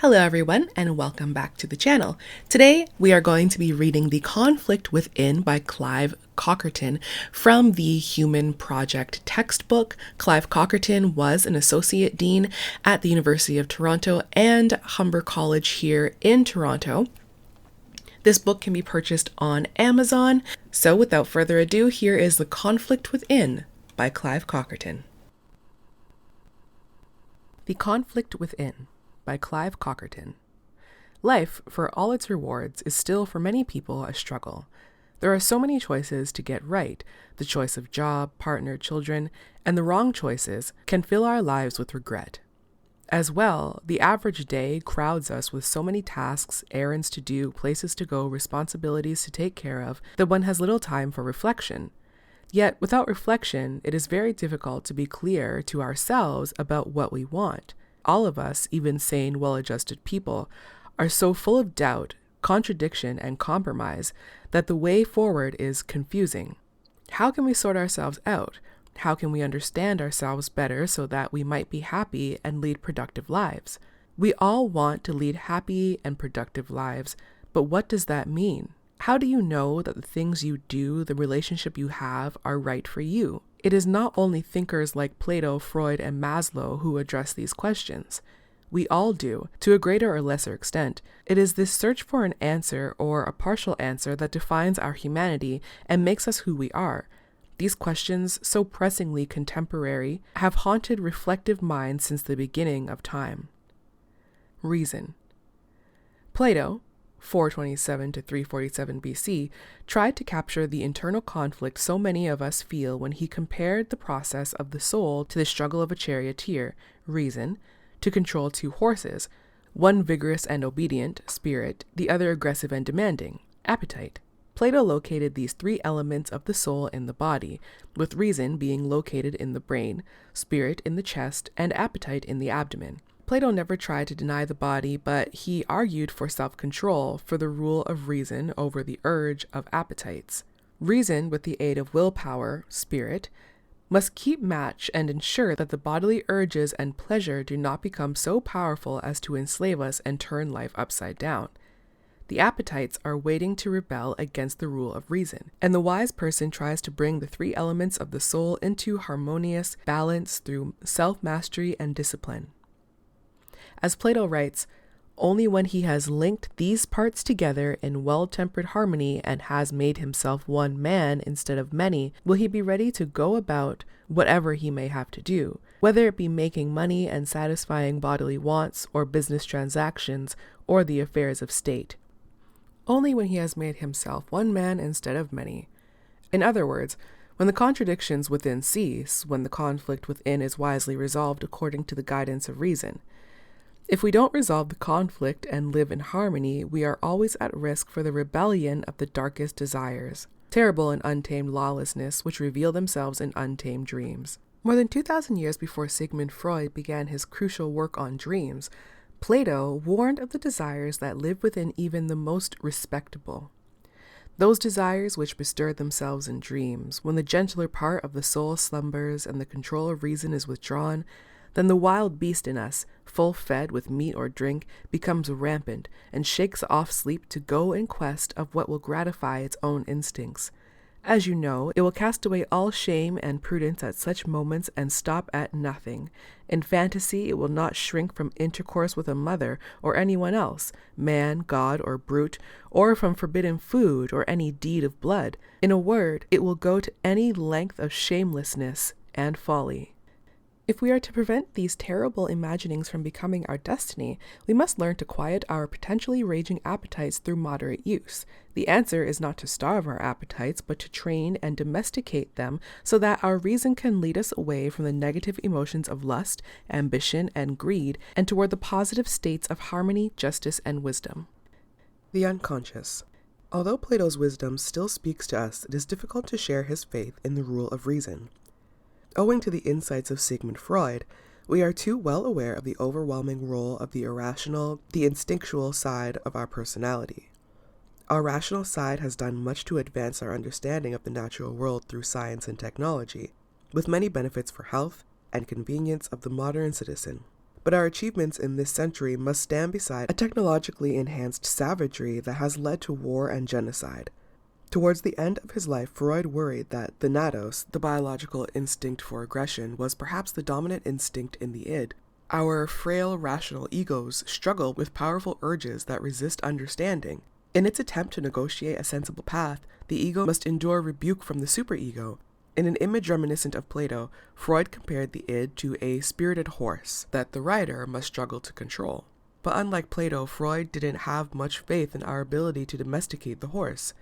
Hello everyone and welcome back to the channel. Today we are going to be reading The Conflict Within by Clive Cockerton from the Human Project textbook. Clive Cockerton was an associate dean at the University of Toronto and Humber College here in Toronto. This book can be purchased on Amazon. So without further ado, here is The Conflict Within by Clive Cockerton. The Conflict Within by Clive Cockerton. Life, for all its rewards, is still for many people a struggle. There are so many choices to get right. The choice of job, partner, children, and the wrong choices can fill our lives with regret. As well, the average day crowds us with so many tasks, errands to do, places to go, responsibilities to take care of, that one has little time for reflection. Yet, without reflection, it is very difficult to be clear to ourselves about what we want. All of us, even sane, well-adjusted people, are so full of doubt, contradiction, and compromise that the way forward is confusing. How can we sort ourselves out? How can we understand ourselves better so that we might be happy and lead productive lives? We all want to lead happy and productive lives, but what does that mean? How do you know that the things you do, the relationship you have, are right for you? It is not only thinkers like Plato, Freud, and Maslow who address these questions. We all do, to a greater or lesser extent. It is this search for an answer or a partial answer that defines our humanity and makes us who we are. These questions, so pressingly contemporary, have haunted reflective minds since the beginning of time. Reason. Plato, 427 to 347 BC, tried to capture the internal conflict so many of us feel when he compared the process of the soul to the struggle of a charioteer, reason, to control two horses, one vigorous and obedient, spirit, the other aggressive and demanding, appetite. Plato located these three elements of the soul in the body, with reason being located in the brain, spirit in the chest, and appetite in the abdomen. Plato never tried to deny the body, but he argued for self-control, for the rule of reason over the urge of appetites. Reason, with the aid of willpower, spirit, must keep match and ensure that the bodily urges and pleasure do not become so powerful as to enslave us and turn life upside down. The appetites are waiting to rebel against the rule of reason, and the wise person tries to bring the three elements of the soul into harmonious balance through self-mastery and discipline. As Plato writes, only when he has linked these parts together in well-tempered harmony and has made himself one man instead of many, will he be ready to go about whatever he may have to do, whether it be making money and satisfying bodily wants, or business transactions, or the affairs of state. Only when he has made himself one man instead of many. In other words, when the contradictions within cease, when the conflict within is wisely resolved according to the guidance of reason. If we don't resolve the conflict and live in harmony, we are always at risk for the rebellion of the darkest desires, terrible and untamed lawlessness which reveal themselves in untamed dreams. More than 2,000 years before Sigmund Freud began his crucial work on dreams, Plato warned of the desires that live within even the most respectable. Those desires which bestir themselves in dreams, when the gentler part of the soul slumbers and the control of reason is withdrawn, then the wild beast in us, full fed with meat or drink, becomes rampant and shakes off sleep to go in quest of what will gratify its own instincts. As you know, it will cast away all shame and prudence at such moments and stop at nothing. In fantasy, it will not shrink from intercourse with a mother or anyone else, man, god, or brute, or from forbidden food or any deed of blood. In a word, it will go to any length of shamelessness and folly. If we are to prevent these terrible imaginings from becoming our destiny, we must learn to quiet our potentially raging appetites through moderate use. The answer is not to starve our appetites, but to train and domesticate them so that our reason can lead us away from the negative emotions of lust, ambition, and greed, and toward the positive states of harmony, justice, and wisdom. The unconscious. Although Plato's wisdom still speaks to us, it is difficult to share his faith in the rule of reason. Owing to the insights of Sigmund Freud, we are too well aware of the overwhelming role of the irrational, the instinctual side of our personality. Our rational side has done much to advance our understanding of the natural world through science and technology, with many benefits for health and convenience of the modern citizen. But our achievements in this century must stand beside a technologically enhanced savagery that has led to war and genocide. Towards the end of his life, Freud worried that the nados, the biological instinct for aggression, was perhaps the dominant instinct in the id. Our frail, rational egos struggle with powerful urges that resist understanding. In its attempt to negotiate a sensible path, the ego must endure rebuke from the superego. In an image reminiscent of Plato, Freud compared the id to a spirited horse that the rider must struggle to control. But unlike Plato, Freud didn't have much faith in our ability to domesticate the horse,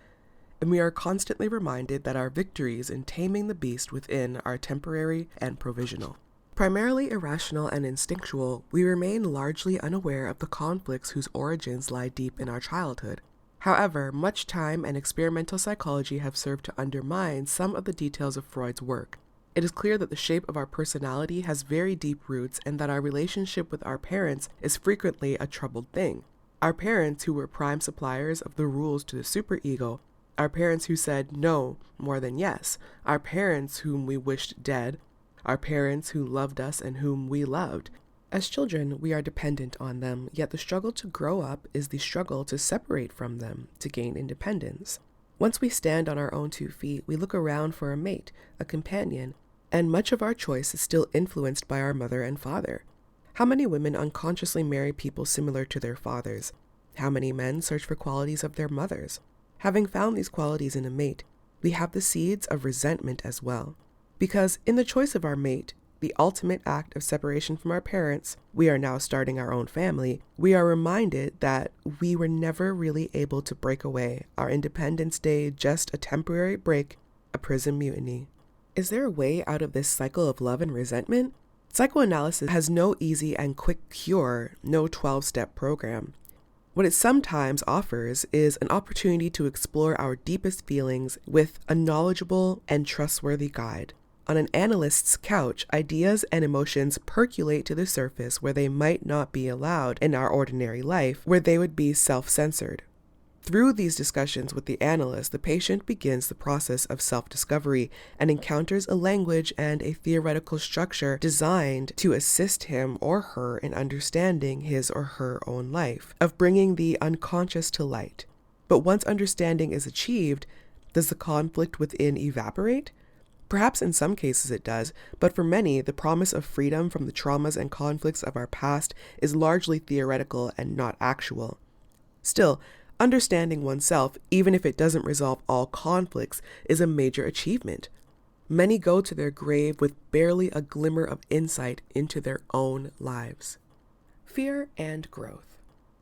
and we are constantly reminded that our victories in taming the beast within are temporary and provisional. Primarily irrational and instinctual, we remain largely unaware of the conflicts whose origins lie deep in our childhood. However, much time and experimental psychology have served to undermine some of the details of Freud's work. It is clear that the shape of our personality has very deep roots and that our relationship with our parents is frequently a troubled thing. Our parents, who were prime suppliers of the rules to the superego, our parents who said no more than yes, our parents whom we wished dead, our parents who loved us and whom we loved. As children, we are dependent on them, yet the struggle to grow up is the struggle to separate from them, to gain independence. Once we stand on our own 2 feet, we look around for a mate, a companion, and much of our choice is still influenced by our mother and father. How many women unconsciously marry people similar to their fathers? How many men search for qualities of their mothers? Having found these qualities in a mate, we have the seeds of resentment as well. Because in the choice of our mate, the ultimate act of separation from our parents, we are now starting our own family, we are reminded that we were never really able to break away, our Independence Day just a temporary break, a prison mutiny. Is there a way out of this cycle of love and resentment? Psychoanalysis has no easy and quick cure, no 12-step program. What it sometimes offers is an opportunity to explore our deepest feelings with a knowledgeable and trustworthy guide. On an analyst's couch, ideas and emotions percolate to the surface where they might not be allowed in our ordinary life, where they would be self-censored. Through these discussions with the analyst, the patient begins the process of self-discovery and encounters a language and a theoretical structure designed to assist him or her in understanding his or her own life, of bringing the unconscious to light. But once understanding is achieved, does the conflict within evaporate? Perhaps in some cases it does, but for many, the promise of freedom from the traumas and conflicts of our past is largely theoretical and not actual. Still, understanding oneself, even if it doesn't resolve all conflicts, is a major achievement. Many go to their grave with barely a glimmer of insight into their own lives. Fear and growth.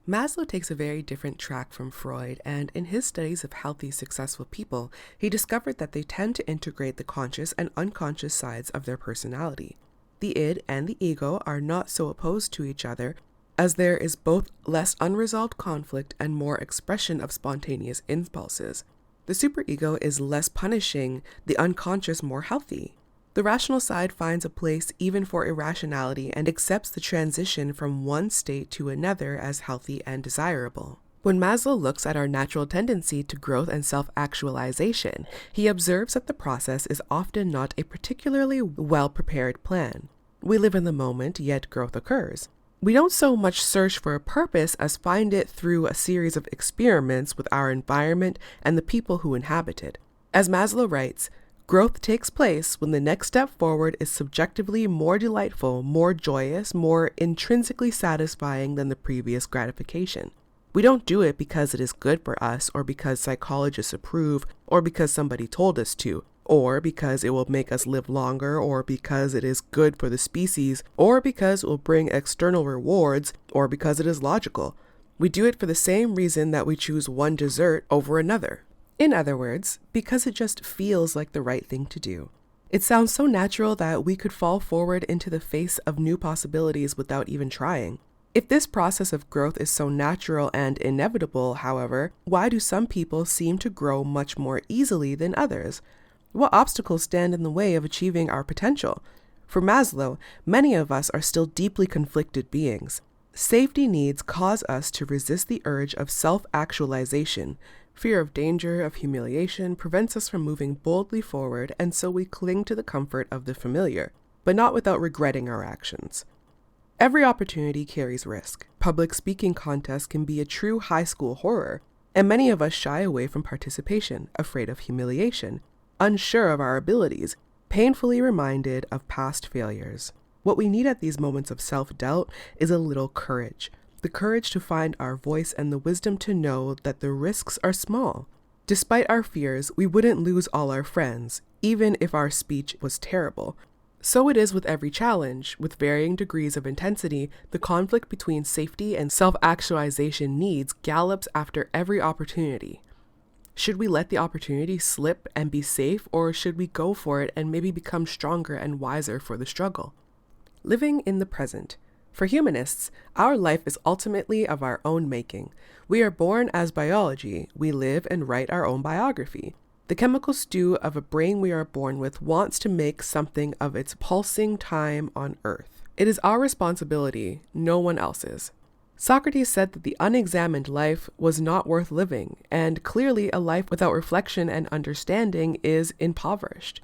Maslow takes a very different track from Freud, and in his studies of healthy, successful people, he discovered that they tend to integrate the conscious and unconscious sides of their personality. The id and the ego are not so opposed to each other, as there is both less unresolved conflict and more expression of spontaneous impulses. The superego is less punishing, the unconscious more healthy. The rational side finds a place even for irrationality and accepts the transition from one state to another as healthy and desirable. When Maslow looks at our natural tendency to growth and self-actualization, he observes that the process is often not a particularly well-prepared plan. We live in the moment, yet growth occurs. We don't so much search for a purpose as find it through a series of experiments with our environment and the people who inhabit it. As Maslow writes, growth takes place when the next step forward is subjectively more delightful, more joyous, more intrinsically satisfying than the previous gratification. We don't do it because it is good for us, or because psychologists approve, or because somebody told us to, or because it will make us live longer, or because it is good for the species, or because it will bring external rewards, or because it is logical. We do it for the same reason that we choose one dessert over another. In other words, because it just feels like the right thing to do. It sounds so natural that we could fall forward into the face of new possibilities without even trying. If this process of growth is so natural and inevitable, however, why do some people seem to grow much more easily than others? What obstacles stand in the way of achieving our potential? For Maslow, many of us are still deeply conflicted beings. Safety needs cause us to resist the urge of self-actualization. Fear of danger, of humiliation, prevents us from moving boldly forward, and so we cling to the comfort of the familiar, but not without regretting our actions. Every opportunity carries risk. Public speaking contests can be a true high school horror, and many of us shy away from participation, afraid of humiliation, unsure of our abilities, painfully reminded of past failures. What we need at these moments of self-doubt is a little courage. The courage to find our voice and the wisdom to know that the risks are small. Despite our fears, we wouldn't lose all our friends, even if our speech was terrible. So it is with every challenge. With varying degrees of intensity, the conflict between safety and self-actualization needs gallops after every opportunity. Should we let the opportunity slip and be safe, or should we go for it and maybe become stronger and wiser for the struggle? Living in the present. For humanists, our life is ultimately of our own making. We are born as biology. We live and write our own biography. The chemical stew of a brain we are born with wants to make something of its pulsing time on Earth. It is our responsibility, no one else's. Socrates said that the unexamined life was not worth living, and clearly a life without reflection and understanding is impoverished.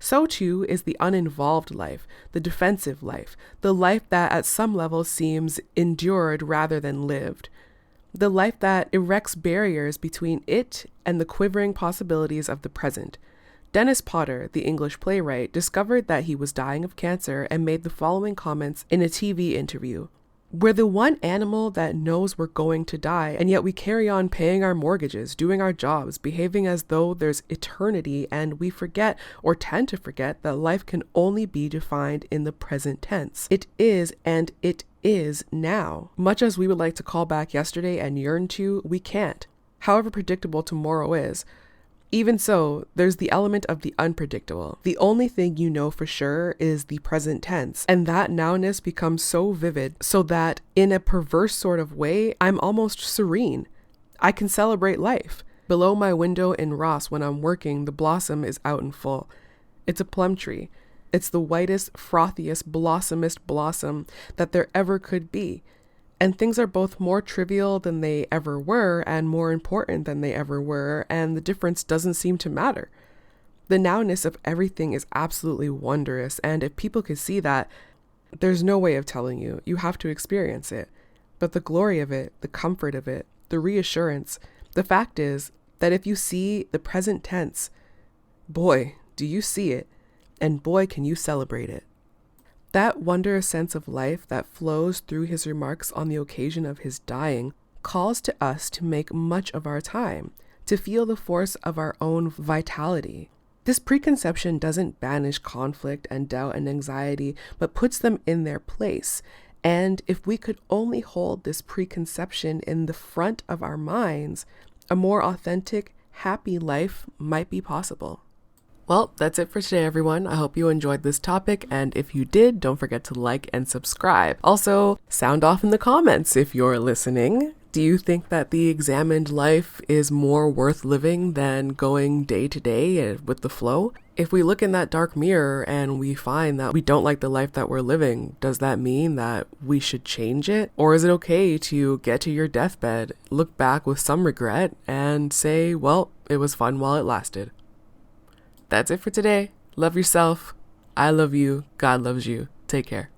So too is the uninvolved life, the defensive life, the life that at some level seems endured rather than lived. The life that erects barriers between it and the quivering possibilities of the present. Dennis Potter, the English playwright, discovered that he was dying of cancer and made the following comments in a TV interview. "We're the one animal that knows we're going to die, and yet we carry on paying our mortgages, doing our jobs, behaving as though there's eternity, and we forget, or tend to forget, that life can only be defined in the present tense. It is, and it is now. Much as we would like to call back yesterday and yearn to, we can't, however predictable tomorrow is. Even so, there's the element of the unpredictable. The only thing you know for sure is the present tense, and that nowness becomes so vivid so that, in a perverse sort of way, I'm almost serene. I can celebrate life. Below my window in Ross when I'm working, the blossom is out in full. It's a plum tree. It's the whitest, frothiest, blossomest blossom that there ever could be. And things are both more trivial than they ever were and more important than they ever were, and the difference doesn't seem to matter. The nowness of everything is absolutely wondrous, and if people could see that, there's no way of telling you. You have to experience it. But the glory of it, the comfort of it, the reassurance, the fact is that if you see the present tense, boy, do you see it, and boy, can you celebrate it. That wondrous sense of life that flows through his remarks on the occasion of his dying calls to us to make much of our time, to feel the force of our own vitality. This preconception doesn't banish conflict and doubt and anxiety, but puts them in their place. And if we could only hold this preconception in the front of our minds, a more authentic, happy life might be possible. Well, that's it for today, everyone. I hope you enjoyed this topic, and if you did, don't forget to like and subscribe. Also, sound off in the comments if you're listening. Do you think that the examined life is more worth living than going day to day with the flow? If we look in that dark mirror and we find that we don't like the life that we're living, does that mean that we should change it? Or is it okay to get to your deathbed, look back with some regret, and say, well, it was fun while it lasted? That's it for today. Love yourself. I love you. God loves you. Take care.